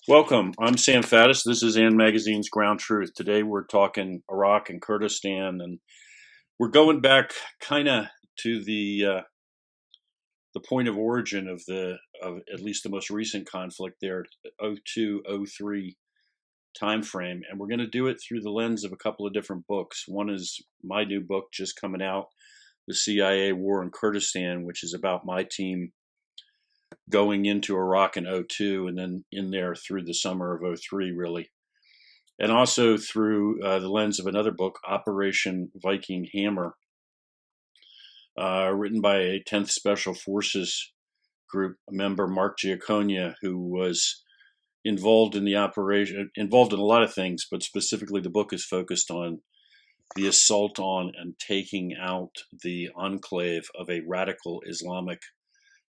Welcome. I'm Sam Faddis. This is Ann Magazine's Ground Truth. Today we're talking Iraq and Kurdistan, and we're going back kind of to the point of origin of at least the most recent conflict there, 02-03 time frame, and we're going to do it through the lens of a couple of different books. One is my new book just coming out, The CIA War in Kurdistan, which is about my team going into Iraq in '02 and then in there through the summer of '03, really. And also through the lens of another book, Operation Viking Hammer, written by a 10th Special Forces Group member, Mark Giaconia, who was involved in the operation, involved in a lot of things, but specifically the book is focused on the assault on and taking out the enclave of a radical Islamic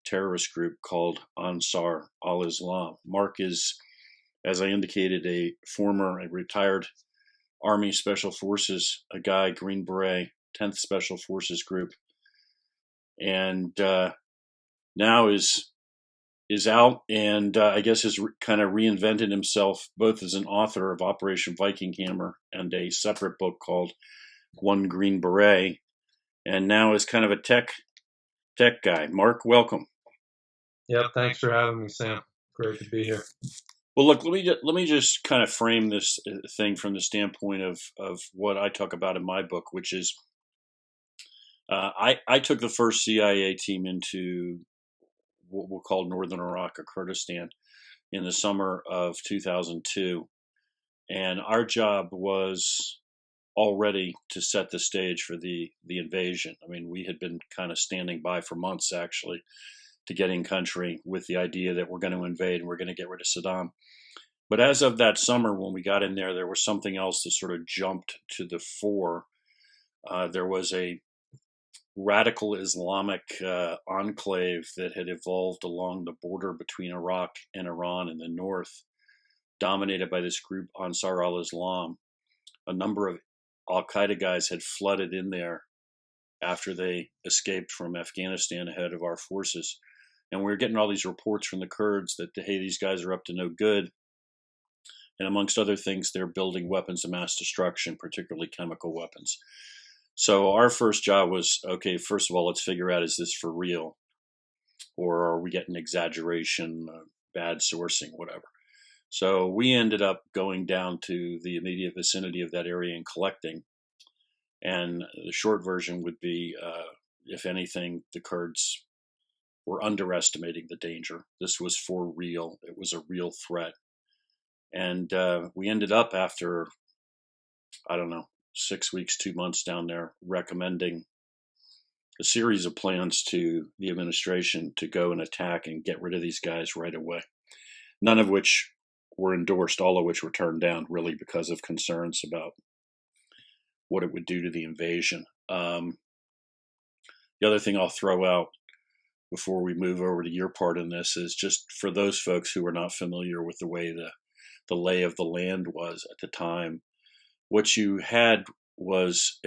terrorist group called Ansar al-Islam. Mark is, as I indicated, a retired Army Special Forces, a guy, Green Beret, 10th Special Forces Group, and now is out and I guess has kind of reinvented himself both as an author of Operation Viking Hammer and a separate book called One Green Beret, and now is kind of a tech guy. Mark, welcome. Yep, thanks for having me, Sam. Great to be here. Well, look, let me just kind of frame this thing from the standpoint of what I talk about in my book, which is I took the first CIA team into what we'll call northern Iraq or Kurdistan in the summer of 2002, and our job was already to set the stage for the invasion. I mean, we had been kind of standing by for months actually to get in country with the idea that we're going to invade and we're going to get rid of Saddam. But as of that summer, when we got in there was something else that sort of jumped to the fore. There was a radical Islamic enclave that had evolved along the border between Iraq and Iran in the north, dominated by this group Ansar al-Islam. A number of al-Qaeda guys had flooded in there after they escaped from Afghanistan ahead of our forces. And we were getting all these reports from the Kurds that, hey, these guys are up to no good. And amongst other things, they're building weapons of mass destruction, particularly chemical weapons. So our first job was, okay, first of all, let's figure out, is this for real? Or are we getting exaggeration, bad sourcing, whatever? So we ended up going down to the immediate vicinity of that area and collecting. And the short version would be, if anything, the Kurds were underestimating the danger. This was for real. It was a real threat. And we ended up after, I don't know, 6 weeks, 2 months down there, recommending a series of plans to the administration to go and attack and get rid of these guys right away. None of which were endorsed, all of which were turned down really because of concerns about what it would do to the invasion. The other thing I'll throw out before we move over to your part in this is just for those folks who are not familiar with the way the lay of the land was at the time. What you had was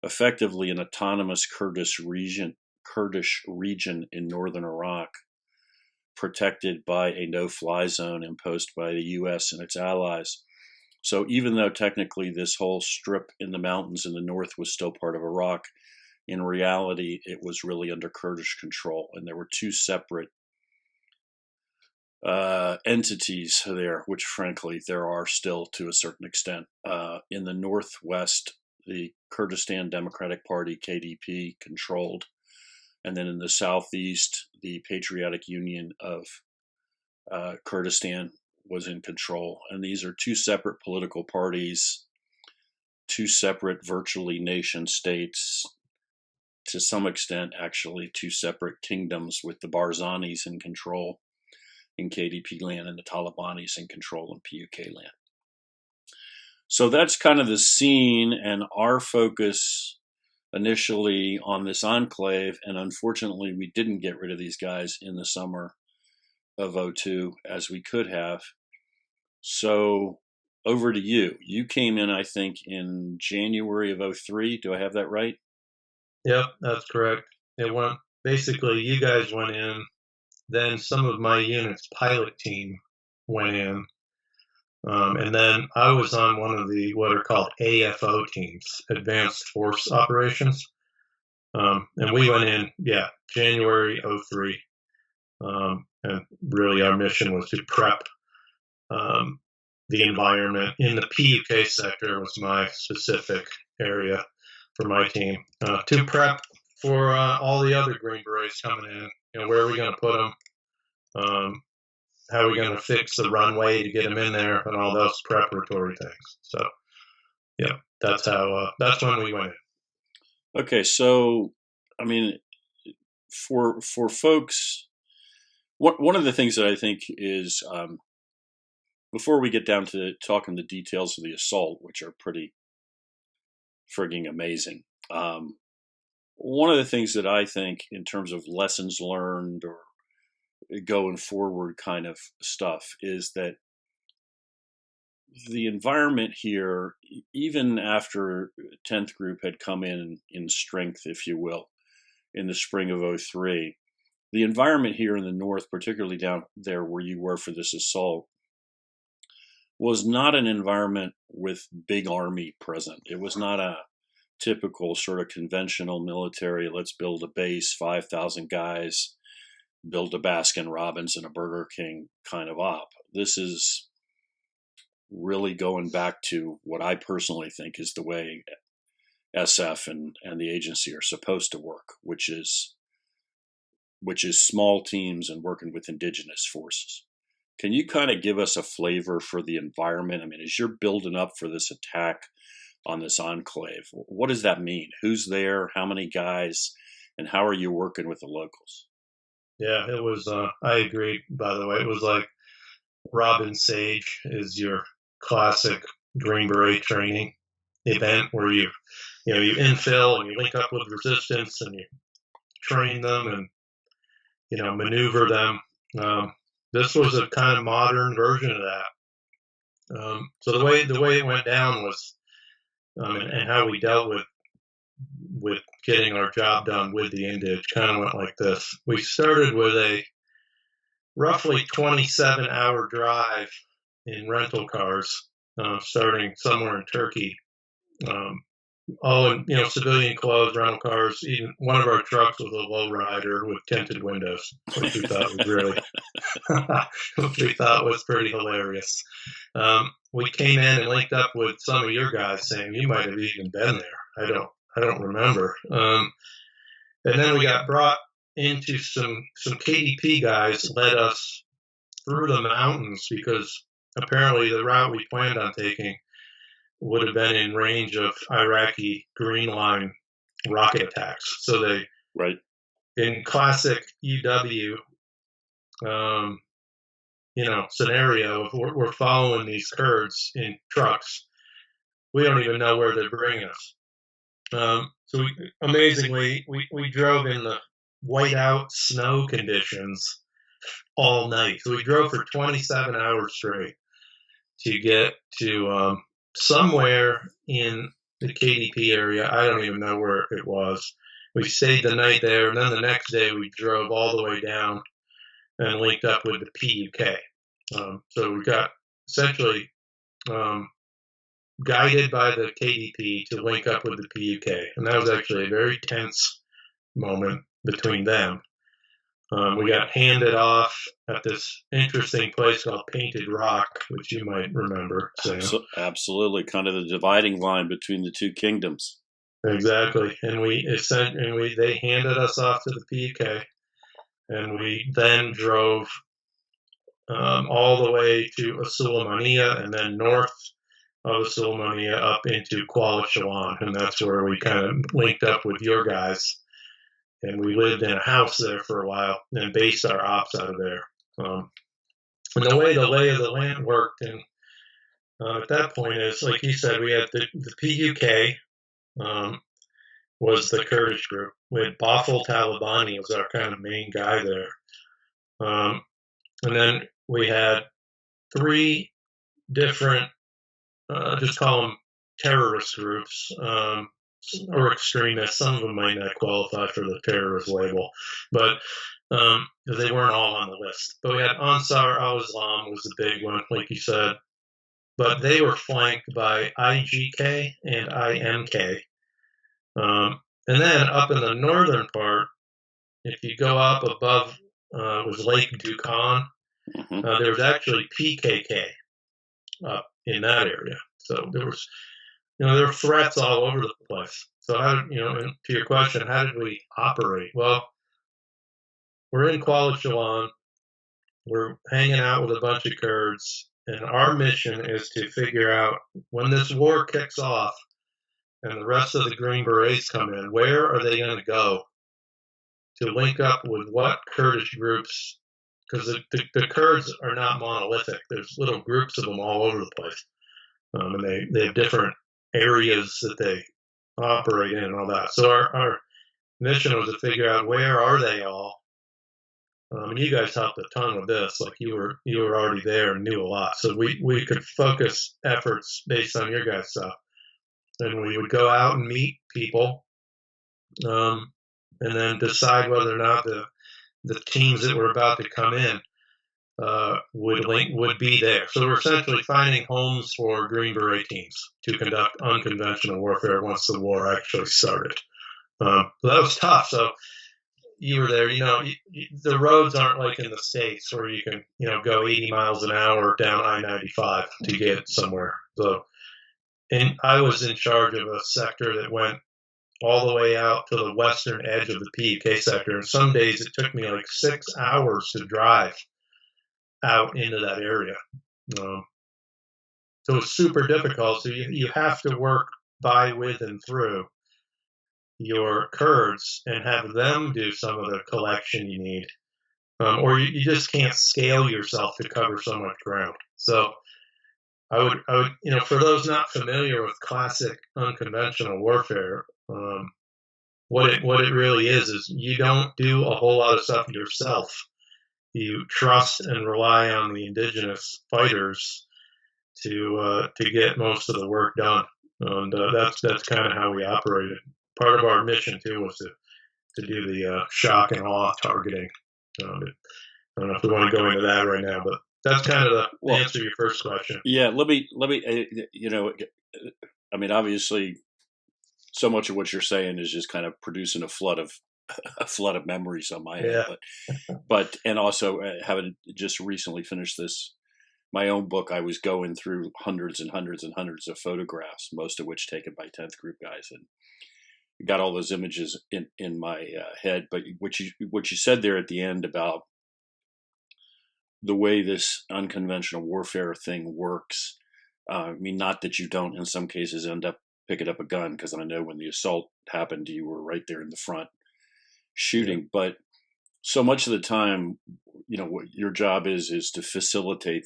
effectively an autonomous Kurdish region in northern Iraq, protected by a no-fly zone imposed by the U.S. and its allies. So even though technically this whole strip in the mountains in the north was still part of Iraq, in reality, it was really under Kurdish control, and there were two separate entities there, which frankly there are still to a certain extent. In the northwest, the Kurdistan Democratic Party, KDP, controlled, and then in the southeast, the Patriotic Union of Kurdistan was in control. And these are two separate political parties, two separate virtually nation states, to some extent, actually, two separate kingdoms with the Barzanis in control in KDP land and the Talibanis in control in PUK land. So that's kind of the scene, and our focus initially on this enclave, and unfortunately we didn't get rid of these guys in the summer of '02 as we could have. So over to you. You came in, I think, in January of '03. Do I have that right? Yep, that's correct. Basically, you guys went in, then some of my unit's pilot team went in. And then I was on one of the what are called AFO teams, Advanced Force Operations. And we went in, January '03. And really our mission was to prep the environment in the PUK sector was my specific area for my team, to prep for all the other Green Berets coming in. Where are we going to put them? How are we going to fix the runway to get them in there and all those preparatory things. So, that's when we went in. Okay, so I mean, for folks, one of the things that I think is before we get down to talking the details of the assault, which are pretty frigging amazing. One of the things that I think in terms of lessons learned or going forward kind of stuff is that the environment here, even after 10th Group had come in strength, if you will, in the spring of '03, the environment here in the north, particularly down there where you were for this assault, was not an environment with big army present. It was not a typical sort of conventional military, let's build a base, 5,000 guys, build a Baskin Robbins and a Burger King kind of op. This is really going back to what I personally think is the way SF and the agency are supposed to work, which is small teams and working with indigenous forces. Can you kind of give us a flavor for the environment? I mean, as you're building up for this attack on this enclave, what does that mean? Who's there? How many guys? And how are you working with the locals? Yeah, it was, I agree, by the way. It was like Robin Sage is your classic Green Beret training event where you infill and you link up with resistance and you train them and, maneuver them. This was a kind of modern version of that. So the way it went down was, and how we dealt with getting our job done with the Indige kind of went like this. We started with a roughly 27-hour drive in rental cars, starting somewhere in Turkey. All in civilian clothes, rental cars. Even one of our trucks was a lowrider with tinted windows, which we thought was pretty hilarious. We came in and linked up with some of your guys, saying you might have even been there. I don't remember. And then we got brought into some KDP guys led us through the mountains because apparently the route we planned on taking would have been in range of Iraqi Green Line rocket attacks. So they, right, in classic UW, scenario, if we're following these Kurds in trucks, we don't even know where they're bringing us. So amazingly, we drove in the whiteout snow conditions all night. So we drove for 27 hours straight to get to somewhere in the KDP area. I don't even know where it was. We stayed the night there, and then the next day we drove all the way down and linked up with the PUK. So we got essentially guided by the KDP to link up with the PUK. And that was actually a very tense moment between them. We got handed off at this interesting place called Painted Rock, which you might remember. Sam. Absolutely, kind of the dividing line between the two kingdoms. Exactly, and they handed us off to the PUK, and we then drove all the way to Suleimania and then north of Suleimania up into Kuala Shawan, and that's where we kind of linked up with your guys. And we lived in a house there for a while and based our ops out of there. And the way the lay of the land worked, and at that point is, like you said, we had the PUK was the Kurdish group. We had Bafal Talabani was our kind of main guy there. And then we had three different, just call them terrorist groups, or extremists. Some of them might not qualify for the terrorist label, but because they weren't all on the list. But we had Ansar al-Islam was the big one, like you said. But they were flanked by IGK and IMK. And then up in the northern part, if you go up above, was Lake Dukan, there was actually PKK up in that area. So there was, there were threats all over the place. So how, to your question, how did we operate? Well, we're in Kuala Chalan. We're hanging out with a bunch of Kurds, and our mission is to figure out when this war kicks off and the rest of the Green Berets come in, where are they going to go to link up with what Kurdish groups? Because the Kurds are not monolithic. There's little groups of them all over the place, and they have different areas that they operate in and all that. So our mission was to figure out where are they all. And you guys helped a ton with this. Like you were already there and knew a lot, so we could focus efforts based on your guys' stuff. And we would go out and meet people, and then decide whether or not the teams that were about to come in would be there. So we're essentially finding homes for Green Beret teams to conduct unconventional warfare once the war actually started. So that was tough. So you were there. The roads aren't like in the States where you can go 80 miles an hour down I-95 to get somewhere. So, and I was in charge of a sector that went all the way out to the western edge of the PUK sector. And some days it took me like 6 hours to drive out into that area. So it's super difficult. So you have to work by, with, and through your Kurds and have them do some of the collection you need. Or you just can't scale yourself to cover so much ground. So I would, for those not familiar with classic unconventional warfare, what it really is you don't do a whole lot of stuff yourself. You trust and rely on the indigenous fighters to get most of the work done, and that's kind of how we operated. Part of our mission too was to do the shock and awe targeting. I don't know if we want to go into that right now, but that's kind of the answer to your first question. Yeah, let me. I mean, obviously, so much of what you're saying is just kind of producing a flood of memories on my head. But and also having just recently finished my own book, I was going through hundreds and hundreds and hundreds of photographs, most of which taken by 10th Group guys, and got all those images in my head. But what you said there at the end about the way this unconventional warfare thing works, I mean, not that you don't in some cases end up picking up a gun, because I know when the assault happened, you were right there in the front shooting. Yeah. But so much of the time, what your job is to facilitate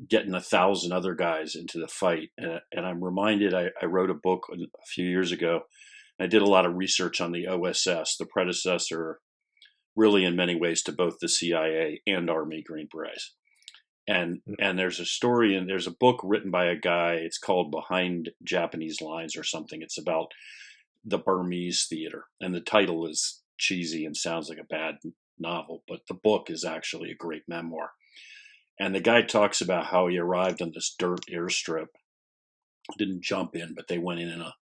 getting 1,000 other guys into the fight. And I'm reminded, I wrote a book a few years ago. I did a lot of research on the OSS, the predecessor, really in many ways, to both the CIA and Army Green Berets. And there's a story, and there's a book written by a guy. It's called Behind Japanese Lines or something. It's about the Burmese theater. And the title is cheesy and sounds like a bad novel, but the book is actually a great memoir. And the guy talks about how he arrived on this dirt airstrip. Didn't jump in, but they went in a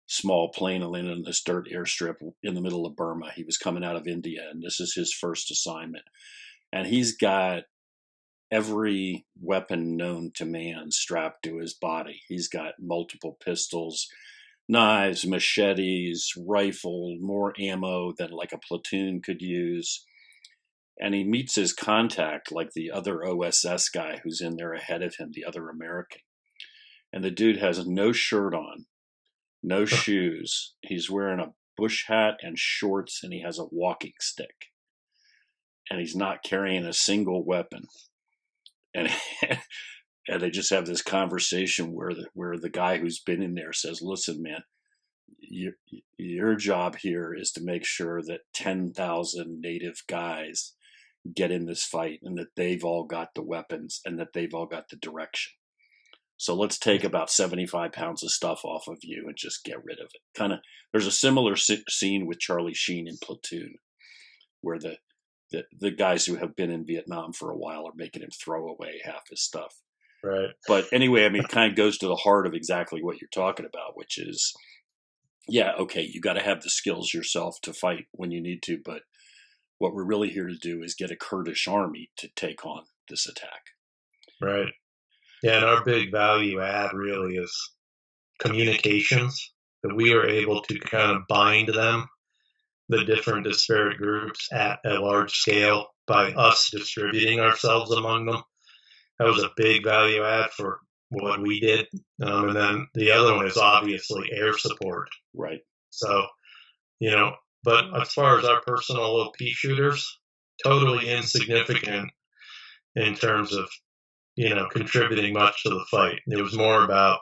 small plane and landed on this dirt airstrip in the middle of Burma. He was coming out of India, and this is his first assignment. And he's got every weapon known to man strapped to his body. He's got multiple pistols, knives, machetes, rifle, more ammo than like a platoon could use. And he meets his contact, like the other OSS guy who's in there ahead of him, the other American. And the dude has no shirt on, no shoes. He's wearing a bush hat and shorts, and he has a walking stick. And he's not carrying a single weapon. And and they just have this conversation where the guy who's been in there says, "Listen, man, your job here is to make sure that 10,000 native guys get in this fight, and that they've all got the weapons, and that they've all got the direction. So let's take about 75 pounds of stuff off of you and just get rid of it." There's a similar scene with Charlie Sheen in Platoon, where the guys who have been in Vietnam for a while are making him throw away half his stuff. Right. But anyway, I mean, it kind of goes to the heart of exactly what you're talking about, which is, yeah, okay, you got to have the skills yourself to fight when you need to, but what we're really here to do is get a Kurdish army to take on this attack. Right. Yeah, and our big value add really is communications, that we are able to kind of bind them, the different disparate groups, at a large scale by us distributing ourselves among them. That was a big value add for what we did. And then the other one is obviously air support. Right. So, but as far as our personal little pea shooters, totally insignificant in terms of, contributing much to the fight. It was more about,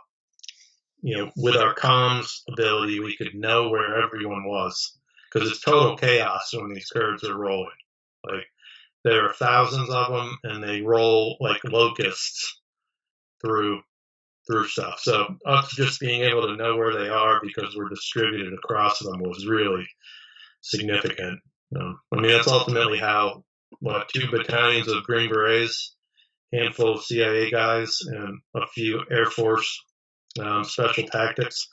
with our comms ability, we could know where everyone was, because it's total chaos when these Kurds are rolling. Like, there are thousands of them, and they roll like locusts through stuff. So us just being able to know where they are because we're distributed across them was really significant. I mean, that's ultimately how, 2 battalions of Green Berets, handful of CIA guys, and a few Air Force special tactics.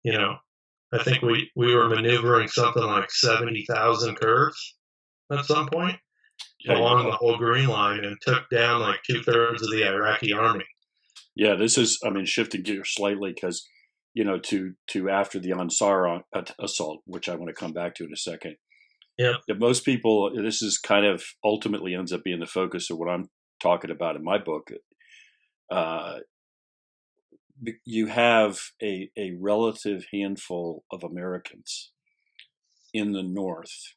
I think we were maneuvering something like 70,000 Kurds at some point along the whole Green Line, and took down like 2/3 of the Iraqi army. Yeah, this is, I mean, shifting gears slightly because, to after the Ansar assault, which I want to come back to in a second. Yeah. Most people, this is kind of ultimately ends up being the focus of what I'm talking about in my book. You have a relative handful of Americans in the north,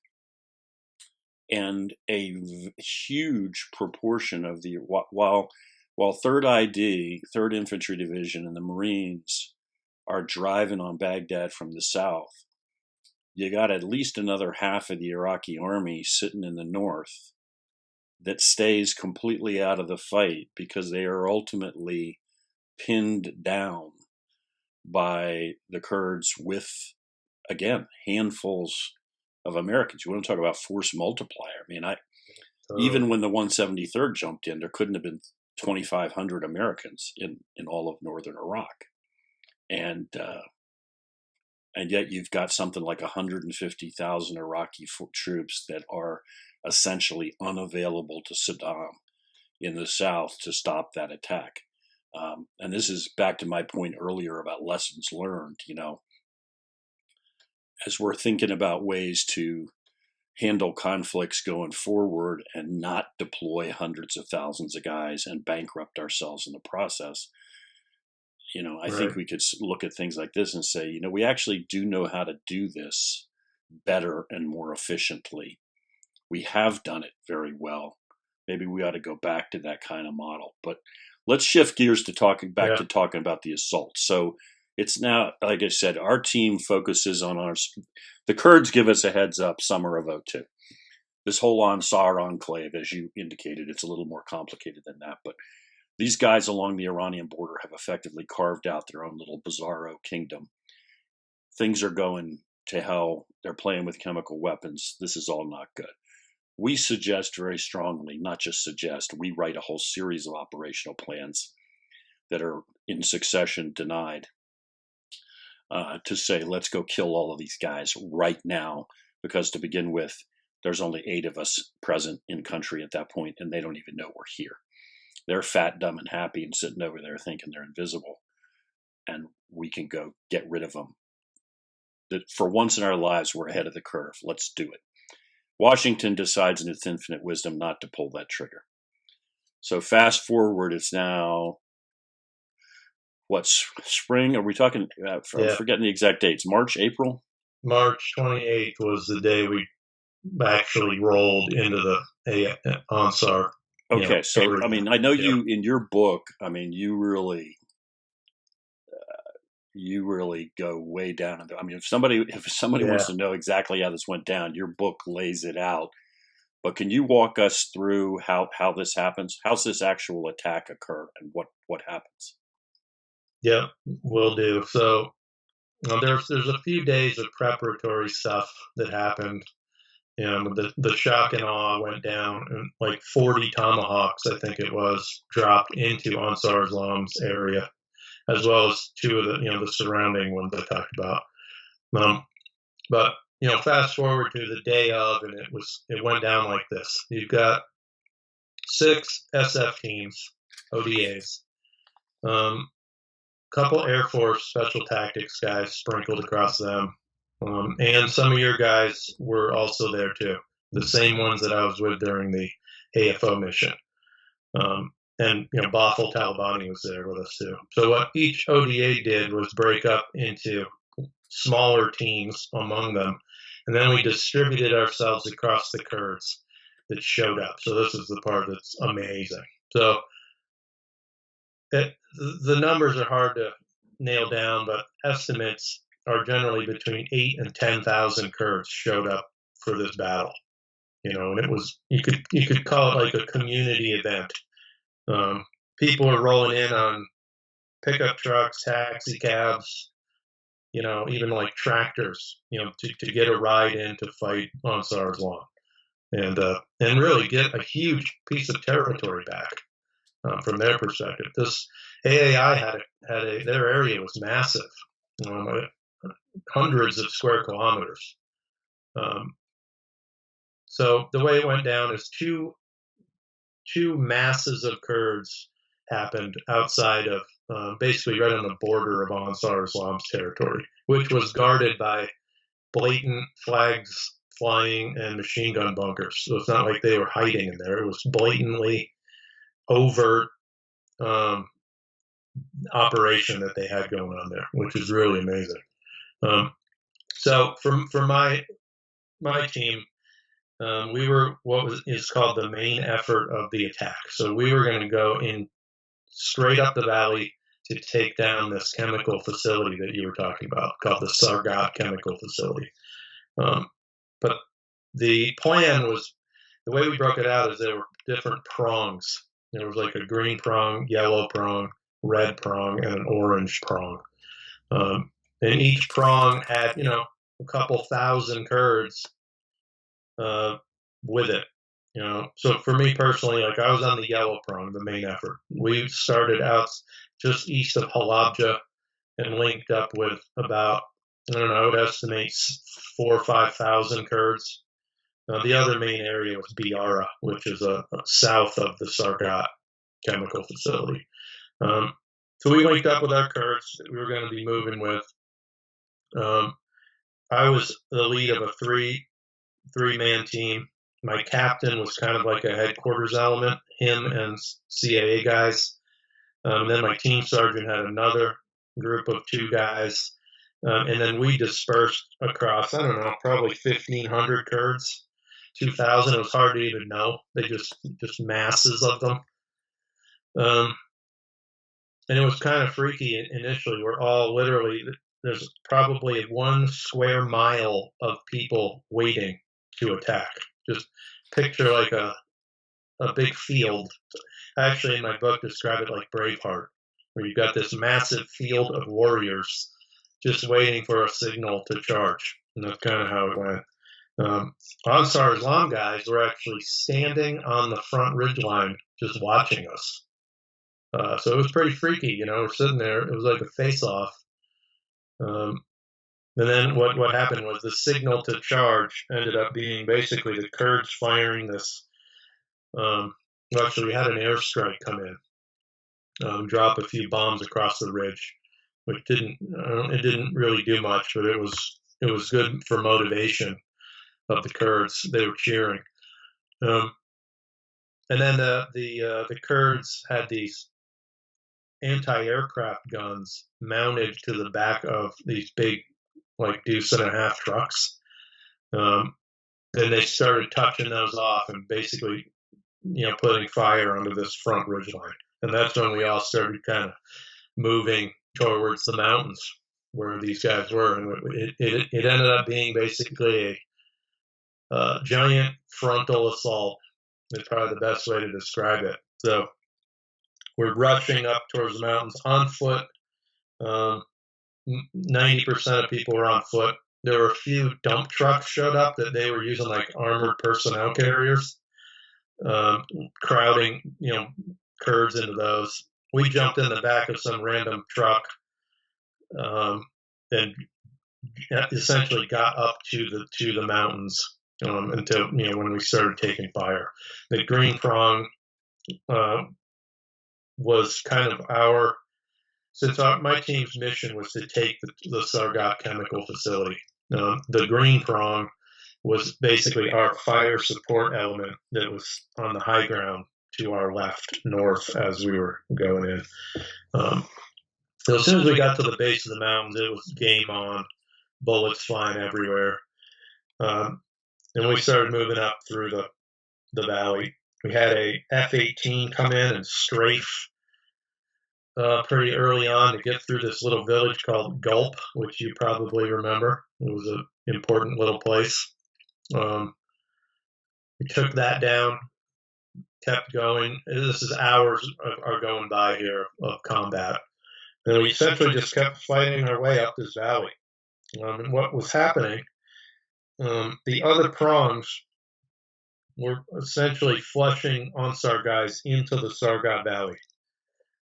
and a huge proportion of the while 3rd ID, 3rd Infantry Division, and the Marines are driving on Baghdad from the south, you got at least another half of the Iraqi army sitting in the north that stays completely out of the fight because they are ultimately pinned down by the Kurds with, again, handfuls of Americans. You want to talk about force multiplier. I mean, even when the 173rd jumped in, there couldn't have been 2,500 Americans in all of northern Iraq. And yet you've got something like 150,000 Iraqi troops that are essentially unavailable to Saddam in the south to stop that attack. And this is back to my point earlier about lessons learned. As we're thinking about ways to handle conflicts going forward and not deploy hundreds of thousands of guys and bankrupt ourselves in the process, I think we could look at things like this and say, we actually do know how to do this better and more efficiently. We have done it very well. Maybe we ought to go back to that kind of model. But let's shift gears to talking about the assault. So it's now, like I said, our team focuses on the Kurds give us a heads up summer of 2002. This whole Ansar enclave, as you indicated, it's a little more complicated than that. But these guys along the Iranian border have effectively carved out their own little bizarro kingdom. Things are going to hell. They're playing with chemical weapons. This is all not good. We suggest very strongly, not just suggest, we write a whole series of operational plans that are in succession denied to say, let's go kill all of these guys right now, because to begin with, there's only 8 of us present in country at that point, and they don't even know we're here. They're fat, dumb, and happy and sitting over there thinking they're invisible, and we can go get rid of them. That for once in our lives, we're ahead of the curve. Let's do it. Washington decides in its infinite wisdom not to pull that trigger. So fast forward, it's now, spring? Are we talking, I'm forgetting the exact dates, March, April? March 28th was the day we actually rolled into the Ansar. Okay, so, I mean, I know you, in your book, I mean, you really go way down. I mean, if somebody wants to know exactly how this went down, your book lays it out. But can you walk us through how this happens? How's this actual attack occur, and what happens? Yeah, will do. So there's a few days of preparatory stuff that happened and the shock and awe went down, and like 40 tomahawks, I think it was, dropped into Ansar Islam's area, as well as two of the surrounding ones I talked about. But fast forward to the day of, and it went down like this. You've got 6 SF teams, ODAs, couple Air Force Special Tactics guys sprinkled across them, and some of your guys were also there too, the same ones that I was with during the AFO mission. And Bothell Talabani was there with us too. So what each ODA did was break up into smaller teams among them, and then we distributed ourselves across the Kurds that showed up. So this is the part that's amazing. So the numbers are hard to nail down, but estimates are generally between 8 and 10,000 Kurds showed up for this battle. And it was, you could call it like a community event. People are rolling in on pickup trucks, taxi cabs, even like tractors, to get a ride in to fight Ansar Islam, and really get a huge piece of territory back. From their perspective, this AAI had their area was massive, hundreds of square kilometers. So the way it went down is two masses of Kurds happened outside of, basically right on the border of Ansar Islam's territory, which was guarded by blatant flags flying and machine gun bunkers. So it's not like they were hiding in there. It was blatantly overt operation that they had going on there, which is really amazing. So for my team, we were what is called the main effort of the attack. So we were going to go in straight up the valley to take down this chemical facility that you were talking about, called the Sargat chemical facility. But the plan was, the way we broke it out is there were different prongs. There was like a green prong, yellow prong, red prong, and an orange prong. And each prong had, a couple thousand Kurds with it. So for me personally, like I was on the yellow prong, the main effort. We started out just east of Halabja and linked up with about, I would estimate 4,000 or 5,000 Kurds. The other main area was Biara, which is south of the Sargat chemical facility. So we linked up with our Kurds that we were going to be moving with. I was the lead of a three-man team. My captain was kind of like a headquarters element, him and CAA guys. And then my team sergeant had another group of 2 guys. And then we dispersed across, probably 1,500 Kurds. 2,000, it was hard to even know. They just masses of them. And it was kind of freaky initially. We're all literally, there's probably 1 square mile of people waiting to attack. Just picture like a big field. I actually, in my book, describe it like Braveheart, where you've got this massive field of warriors just waiting for a signal to charge. And that's kind of how it went. Ansar Islam guys were actually standing on the front ridgeline just watching us. So it was pretty freaky, we're sitting there. It was like a face-off. And then what happened was the signal to charge ended up being basically the Kurds firing this. Actually, we had an airstrike come in, drop a few bombs across the ridge, which it didn't really do much, but it was good for motivation of the Kurds. They were cheering. And then the Kurds had these anti-aircraft guns mounted to the back of these big, like, deuce-and-a-half trucks. And they started touching those off and basically, putting fire onto this front ridgeline. And that's when we all started kind of moving towards the mountains where these guys were. And it ended up being basically a giant frontal assault. It's probably the best way to describe it. So we're rushing up towards the mountains on foot. 90% of people were on foot. there were a few dump trucks showed up that they were using like armored personnel carriers, crowding, Kurds into those. We jumped in the back of some random truck, and essentially got up to the mountains, until when we started taking fire. The green prong was kind of my team's mission was to take the Sargat chemical facility. The green prong was basically our fire support element that was on the high ground to our left, north, as we were going in. So as soon as we got to the base of the mountains, it was game on, bullets flying everywhere. And we started moving up through the valley. We had a F-18 come in and strafe pretty early on to get through this little village called Gulp, which you probably remember. It was an important little place. We took that down, kept going. This is hours are going by here of combat. And we essentially just kept fighting our way up this valley. And what was happening, the other prongs were essentially flushing Ansar guys into the Sargat Valley.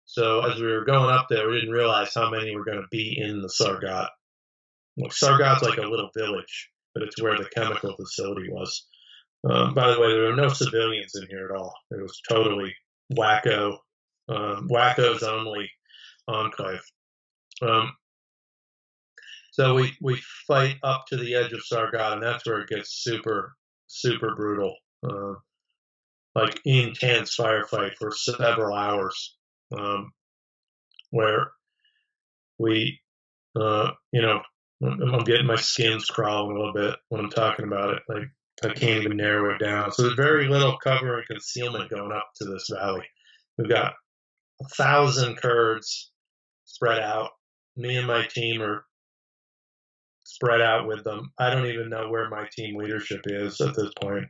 So as we were going up there, we didn't realize how many were going to be in the Sargat. Well, Sargat's like a little village, but it's where the chemical facility was. By the way, there were no civilians in here at all. It was totally wacko's only enclave. So we fight up to the edge of Sargat, and that's where it gets super, super brutal. Like intense firefight for several hours, where we, I'm getting my skins crawling a little bit when I'm talking about it. Like I can't even narrow it down. So there's very little cover and concealment going up to this valley. We've got 1,000 Kurds spread out. Me and my team are spread out with them. I don't even know where my team leadership is at this point.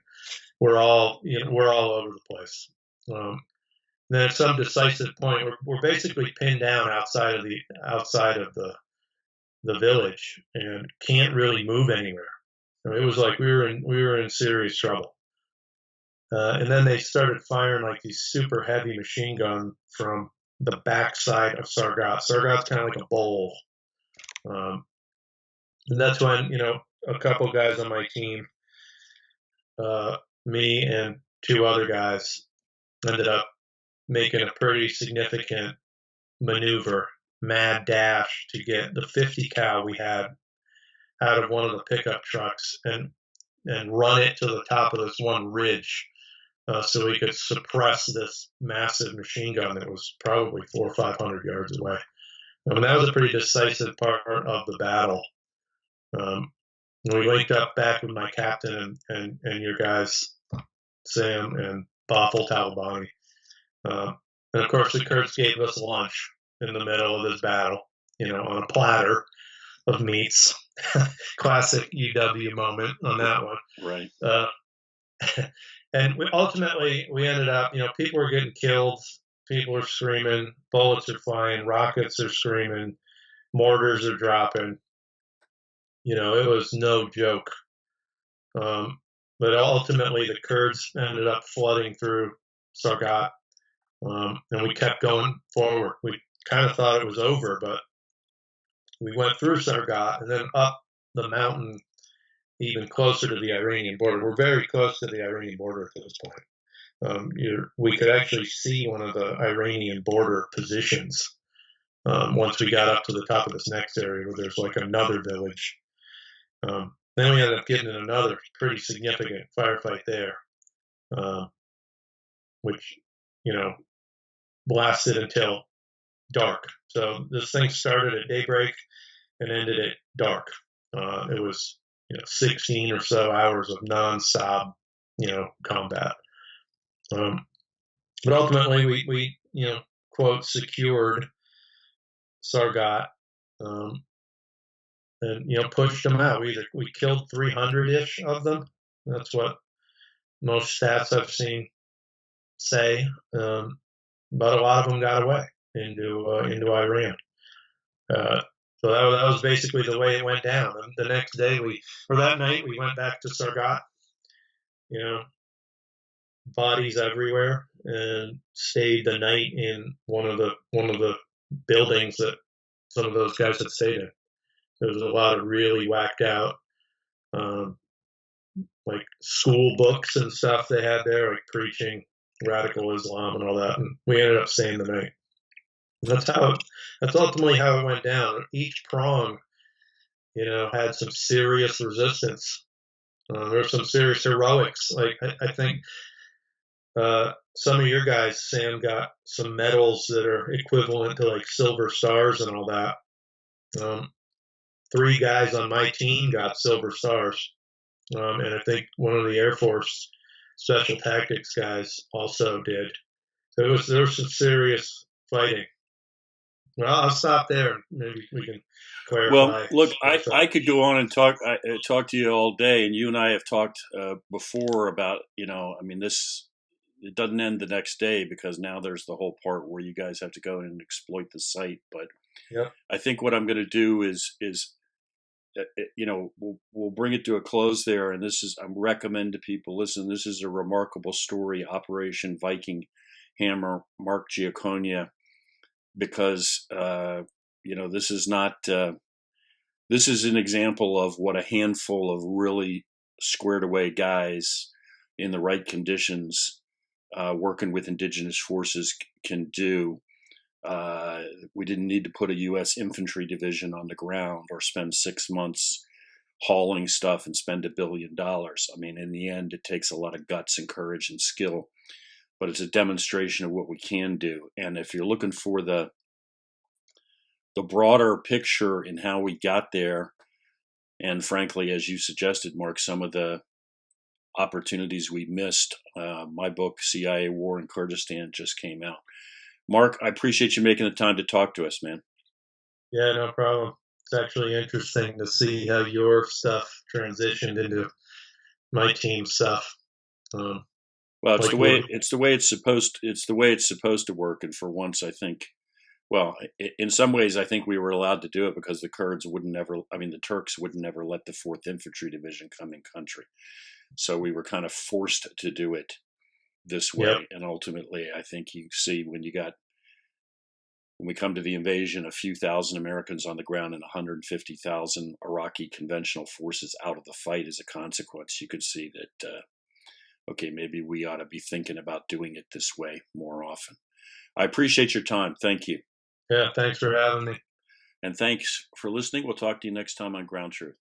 We're all over the place. Then at some decisive point, we're basically pinned down outside of the village and can't really move anywhere. It was like we were in serious trouble. And then they started firing like these super heavy machine guns from the backside of Sargat. Sargat's kind of like a bowl. And that's when, a couple guys on my team, me and two other guys, ended up making a pretty significant maneuver, mad dash, to get the 50 cal we had out of one of the pickup trucks and run it to the top of this one ridge, so we could suppress this massive machine gun that was probably 400 or 500 yards away. I mean, that was a pretty decisive part of the battle. We linked up back with my captain and your guys, Sam and Bafel Talabani. And of course, the Kurds gave us lunch in the middle of this battle, on a platter of meats. Classic UW moment on that one. Right. And ultimately, we ended up, people were getting killed. People are screaming. Bullets are flying. Rockets are screaming. Mortars are dropping. It was no joke. But ultimately, the Kurds ended up flooding through Sargat. And we kept going forward. We kind of thought it was over, but we went through Sargat and then up the mountain even closer to the Iranian border. We're very close to the Iranian border at this point. We could actually see one of the Iranian border positions once we got up to the top of this next area where there's like another village. Then we ended up getting in another pretty significant firefight there, which, lasted until dark. So this thing started at daybreak and ended at dark. It was 16 or so hours of nonstop combat. But ultimately we quote secured Sargat, and pushed them out. We killed 300-ish of them. That's what most stats I've seen say. But a lot of them got away into Iran. So that was basically the way it went down. And the next day, that night, we went back to Sargat, you know, bodies everywhere, and stayed the night in one of the buildings that some of those guys had stayed in. There was a lot of really whacked out, um, like school books and stuff they had there, like preaching radical Islam and all that. And we ended up staying the night. And that's ultimately how it went down. Each prong, had some serious resistance. There was some serious heroics. Like I think some of your guys, Sam, got some medals that are equivalent to like silver stars and all that. Um, 3 guys on my team got silver stars, and I think one of the Air Force special tactics guys also did. So there was some serious fighting. Well, I'll stop there. Maybe we can Well, clarify. look, I could go on and talk to you all day, and you and I have talked before about, I mean, it doesn't end the next day, because now there's the whole part where you guys have to go and exploit the site. But Yep. I think what I'm going to do is we'll bring it to a close there. And I recommend to people, listen, this is a remarkable story, Operation Viking Hammer, Mark Giaconia, because this is not. This is an example of what a handful of really squared away guys in the right conditions, working with indigenous forces, can do. We didn't need to put a U.S. infantry division on the ground or spend 6 months hauling stuff and spend $1 billion. I mean, in the end, it takes a lot of guts and courage and skill, but it's a demonstration of what we can do. And if you're looking for the broader picture in how we got there, and frankly, as you suggested, Mark, some of the opportunities we missed, my book, CIA War in Kurdistan, just came out. Mark, I appreciate you making the time to talk to us, man. Yeah, no problem. It's actually interesting to see how your stuff transitioned into my team stuff. Well, Like it's the way it's supposed to work. And for once, I think, well, in some ways, I think we were allowed to do it because the Turks would never let the 4th Infantry Division come in country. So we were kind of forced to do it this way. Yep. And ultimately, I think you see when we come to the invasion, a few thousand Americans on the ground and 150,000 Iraqi conventional forces out of the fight as a consequence, you could see that, okay, maybe we ought to be thinking about doing it this way more often. I appreciate your time. Thank you. Yeah, thanks for having me. And thanks for listening. We'll talk to you next time on Ground Truth.